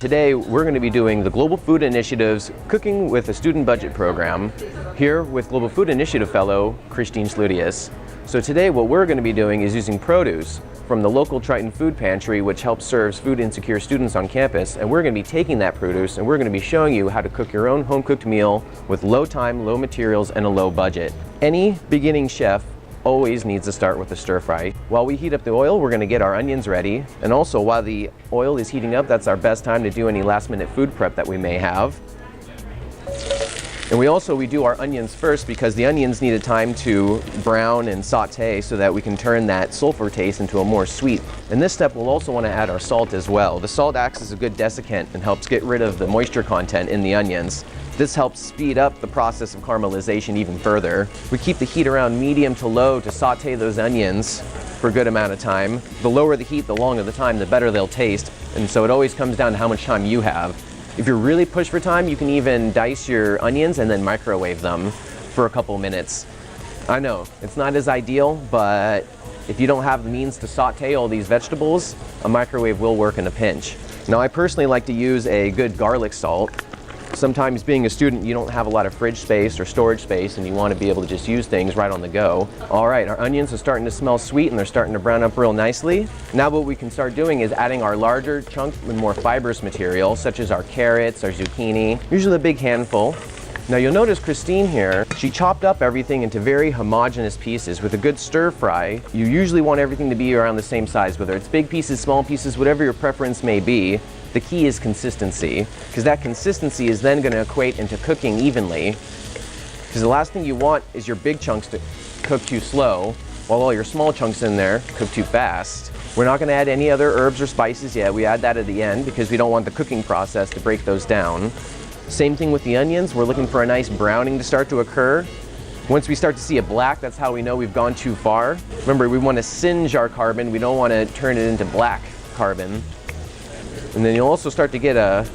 Today, we're going to be doing the Global Food Initiative's Cooking with a Student Budget program here with Global Food Initiative Fellow Christy and Bioregional. So today, what we're going to be doing is using produce from the local Triton food pantry, which helps serve food insecure students on campus, and we're going to be taking that produce and we're going to be showing you how to cook your own home-cooked meal with low time, low materials, and a low budget. Any beginning chef always needs to start with a stir fry. While we heat up the oil, we're going to get our onions ready, and also while the oil is heating up, that's our best time to do any last-minute food prep that we may have. And we do our onions first because the onions need a time to brown and saute so that we can turn that sulfur taste into a more sweet. In this step, we'll also want to add our salt as well. The salt acts as a good desiccant and helps get rid of the moisture content in the onions. This helps speed up the process of caramelization even further. We keep the heat around medium to low to saute those onions for a good amount of time. The lower the heat, the longer the time, the better they'll taste. And so it always comes down to how much time you have. If you're really pushed for time, you can even dice your onions and then microwave them for a couple minutes. I know, it's not as ideal, but if you don't have the means to saute all these vegetables, a microwave will work in a pinch. Now, I personally like to use a good garlic salt. Sometimes being a student, you don't have a lot of fridge space or storage space and you want to be able to just use things right on the go. All right, our onions are starting to smell sweet and they're starting to brown up real nicely. Now what we can start doing is adding our larger chunk with more fibrous material, such as our carrots, our zucchini, usually a big handful. Now you'll notice Christine here, she chopped up everything into very homogeneous pieces. With a good stir fry, you usually want everything to be around the same size, whether it's big pieces, small pieces, whatever your preference may be. The key is consistency, because that consistency is then going to equate into cooking evenly. Because the last thing you want is your big chunks to cook too slow, while all your small chunks in there cook too fast. We're not going to add any other herbs or spices yet. We add that at the end because we don't want the cooking process to break those down. Same thing with the onions. We're looking for a nice browning to start to occur. Once we start to see it black, that's how we know we've gone too far. Remember, we want to singe our carbon. We don't want to turn it into black carbon. And then you'll also start to get a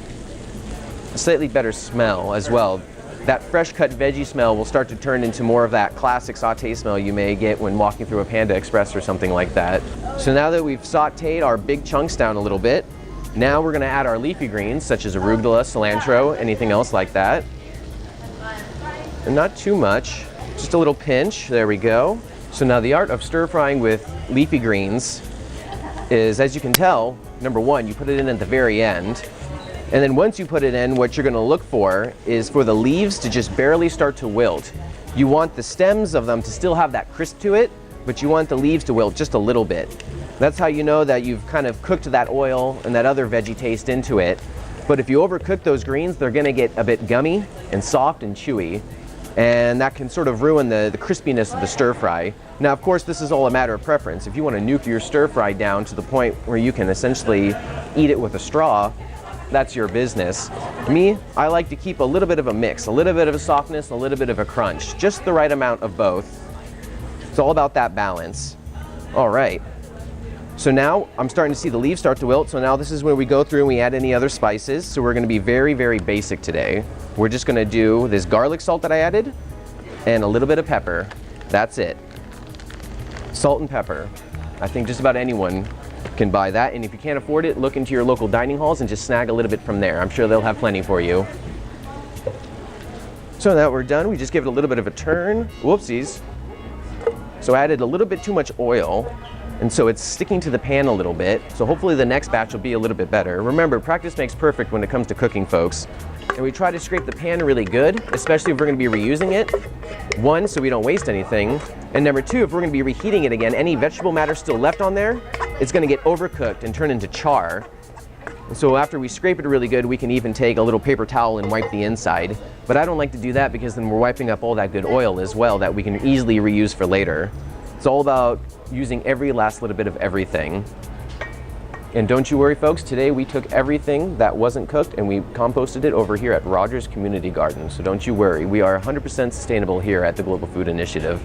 slightly better smell as well. That fresh cut veggie smell will start to turn into more of that classic saute smell you may get when walking through a Panda Express or something like that. So now that we've sauteed our big chunks down a little bit, now we're going to add our leafy greens such as arugula, cilantro, anything else like that. And not too much, just a little pinch, there we go. So now the art of stir frying with leafy greens is, as you can tell, number one, you put it in at the very end. And then once you put it in, what you're going to look for is for the leaves to just barely start to wilt. You want the stems of them to still have that crisp to it, but you want the leaves to wilt just a little bit. That's how you know that you've kind of cooked that oil and that other veggie taste into it. But if you overcook those greens, they're going to get a bit gummy and soft and chewy. And that can sort of ruin the crispiness of the stir fry. Now, of course, this is all a matter of preference. If you want to nuke your stir fry down to the point where you can essentially eat it with a straw, that's your business. Me, I like to keep a little bit of a mix, a little bit of a softness, a little bit of a crunch, just the right amount of both. It's all about that balance. All right. So now I'm starting to see the leaves start to wilt. So now this is where we go through and we add any other spices. So we're going to be very, very basic today. We're just going to do this garlic salt that I added and a little bit of pepper. That's it. Salt and pepper. I think just about anyone can buy that. And if you can't afford it, look into your local dining halls and just snag a little bit from there. I'm sure they'll have plenty for you. So now we're done. We just give it a little bit of a turn. Whoopsies. So I added a little bit too much oil. And so it's sticking to the pan a little bit. So hopefully the next batch will be a little bit better. Remember, practice makes perfect when it comes to cooking, folks. And we try to scrape the pan really good, especially if we're going to be reusing it. One, so we don't waste anything. And number two, if we're going to be reheating it again, any vegetable matter still left on there, it's going to get overcooked and turn into char. And so after we scrape it really good, we can even take a little paper towel and wipe the inside. But I don't like to do that because then we're wiping up all that good oil as well that we can easily reuse for later. It's all about using every last little bit of everything. And don't you worry, folks, today we took everything that wasn't cooked and we composted it over here at Rogers Community Garden. So don't you worry, we are 100% sustainable here at the Global Food Initiative.